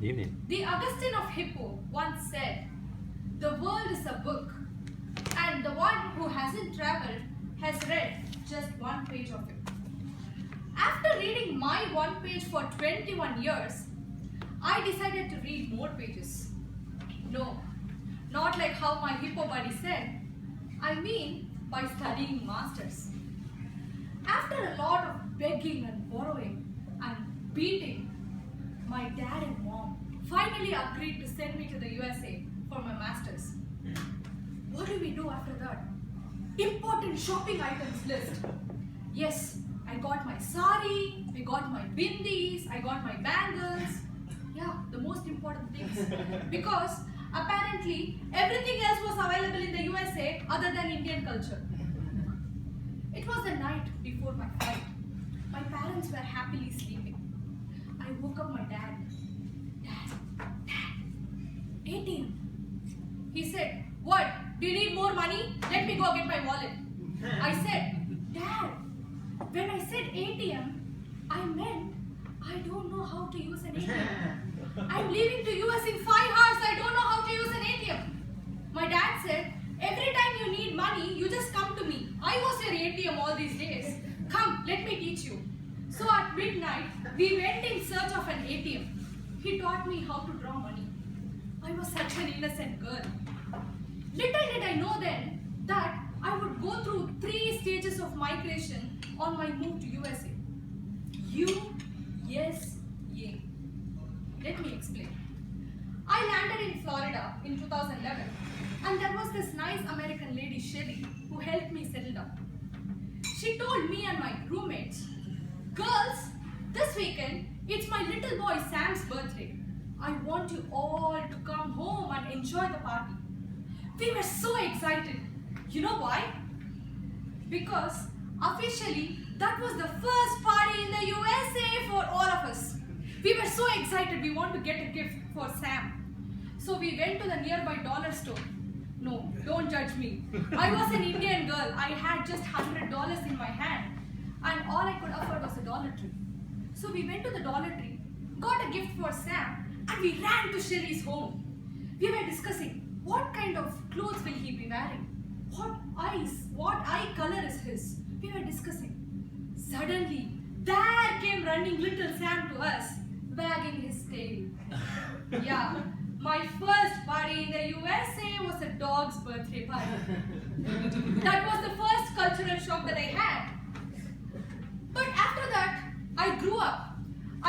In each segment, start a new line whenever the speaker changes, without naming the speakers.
Evening.
The Augustine of Hippo once said, "The world is a book, and the one who hasn't traveled has read just one page of it." After reading my one page for 21 years, I decided to read more pages. No, not like how my Hippo buddy said. I mean by studying masters. After a lot of begging and borrowing and beating, my dad and mom finally agreed to send me to the USA for my masters. What do we do after that? Important shopping items list. Yes, I got my sari, I got my bindis, I got my bangles. Yeah, the most important things. Because apparently everything else was available in the USA other than Indian culture. It was the night before my flight. My parents were happily sleeping. I woke up my dad. Dad, ATM. He said, "What? Do you need more money? Let me go get my wallet." I said, "Dad, when I said ATM, I meant I don't know how to use an ATM. I'm leaving to US in 5 hours. I don't know how to use an ATM." My dad said, "Every time you need money, you just come to me. I was your ATM all these days. Come, let me teach you." So at midnight, we went in search of an ATM. He taught me how to draw money. I was such an innocent girl. Little did I know then that I would go through 3 stages of migration on my move to USA. You, yes, yay. Let me explain. I landed in Florida in 2011, and there was this nice American lady, Shelly, who helped me settle down. She told me and my roommates, "Girls, this weekend it's my little boy Sam's birthday. I want you all to come home and enjoy the party." We were so excited. You know why? Because officially that was the first party in the USA for all of us. We were so excited we want to get a gift for Sam. So we went to the nearby dollar store. No, don't judge me. I was an Indian girl. I had just $100 in my hand, and all I could afford was a Dollar Tree. So we went to the Dollar Tree, got a gift for Sam, and we ran to Sherry's home. We were discussing what kind of clothes will he be wearing, what eye color is his. We were discussing. Suddenly, there came running little Sam to us, wagging his tail. Yeah, my first party in the USA was a dog's birthday party. That was the first cultural shock that I had. But after that, I grew up.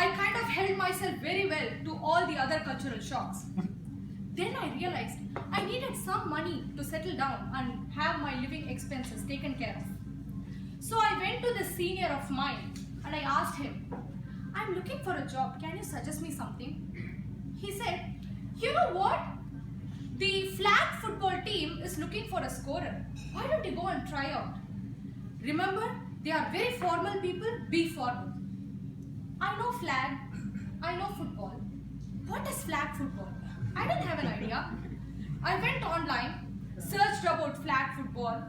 I kind of held myself very well to all the other cultural shocks. Then I realized I needed some money to settle down and have my living expenses taken care of. So I went to the senior of mine and I asked him, "I'm looking for a job. Can you suggest me something?" He said, "You know what? The flag football team is looking for a scorer. Why don't you go and try out? Remember, they are very formal people. Be formal." I know flag. I know football. What is flag football? I didn't have an idea. I went online, searched about flag football.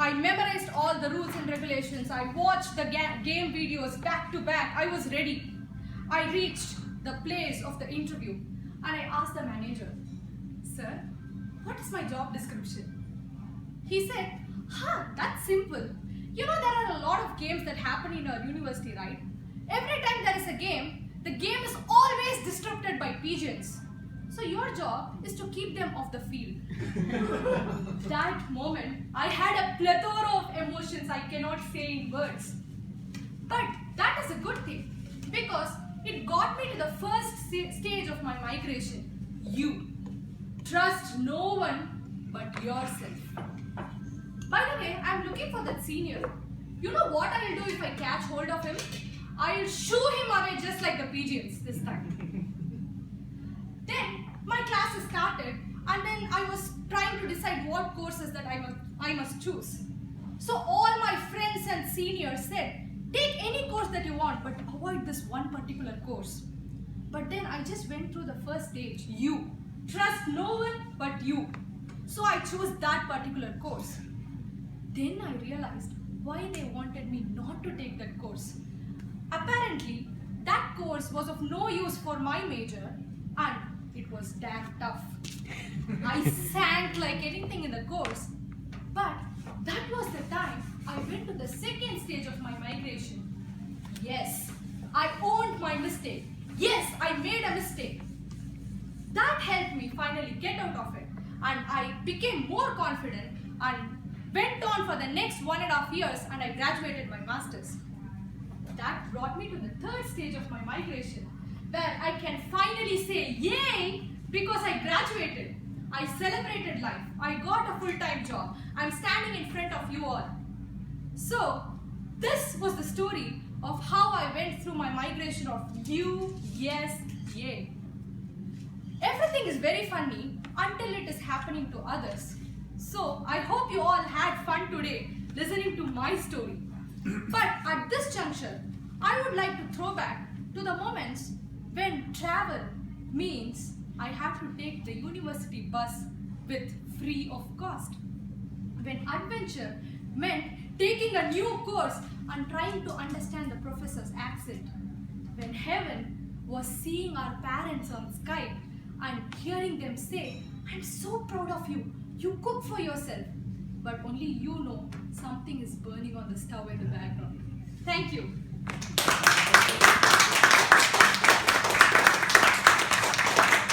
I memorized all the rules and regulations. I watched the game videos back to back. I was ready. I reached the place of the interview and I asked the manager, "Sir, what is my job description?" He said, "That's simple. You know there are a lot of games that happen in our university, right? Every time there is a game, the game is always disrupted by pigeons. So your job is to keep them off the field." That moment, I had a plethora of emotions I cannot say in words. But that is a good thing because it got me to the first stage of my migration. You. Trust no one but yourself. By the way, I'm looking for that senior. You know what I'll do if I catch hold of him? I'll shoo him away just like the pigeons this time. Then my classes started and then I was trying to decide what courses that I must choose. So all my friends and seniors said, "Take any course that you want but avoid this one particular course." But then I just went through the first stage. You. Trust no one but you. So I chose that particular course. Then I realized why they wanted me not to take that course. Apparently, that course was of no use for my major and it was damn tough. I sank like anything in the course. But that was the time I went to the second stage of my migration. Yes, I owned my mistake. Yes, I made a mistake. That helped me finally get out of it, and I became more confident and went on for the next 1.5 years, and I graduated my master's. That brought me to the third stage of my migration, where I can finally say yay because I graduated. I celebrated life. I got a full-time job. I'm standing in front of you all. So, this was the story of how I went through my migration of you, yes, yay. Everything is very funny until it is happening to others. So, I hope you all had fun today listening to my story. But at this juncture, I would like to throw back to the moments when travel means I have to take the university bus with free of cost. When adventure meant taking a new course and trying to understand the professor's accent. When heaven was seeing our parents on Skype and hearing them say, "I'm so proud of you, you cook for yourself." But only you know something is burning on the stove in the background. Thank you.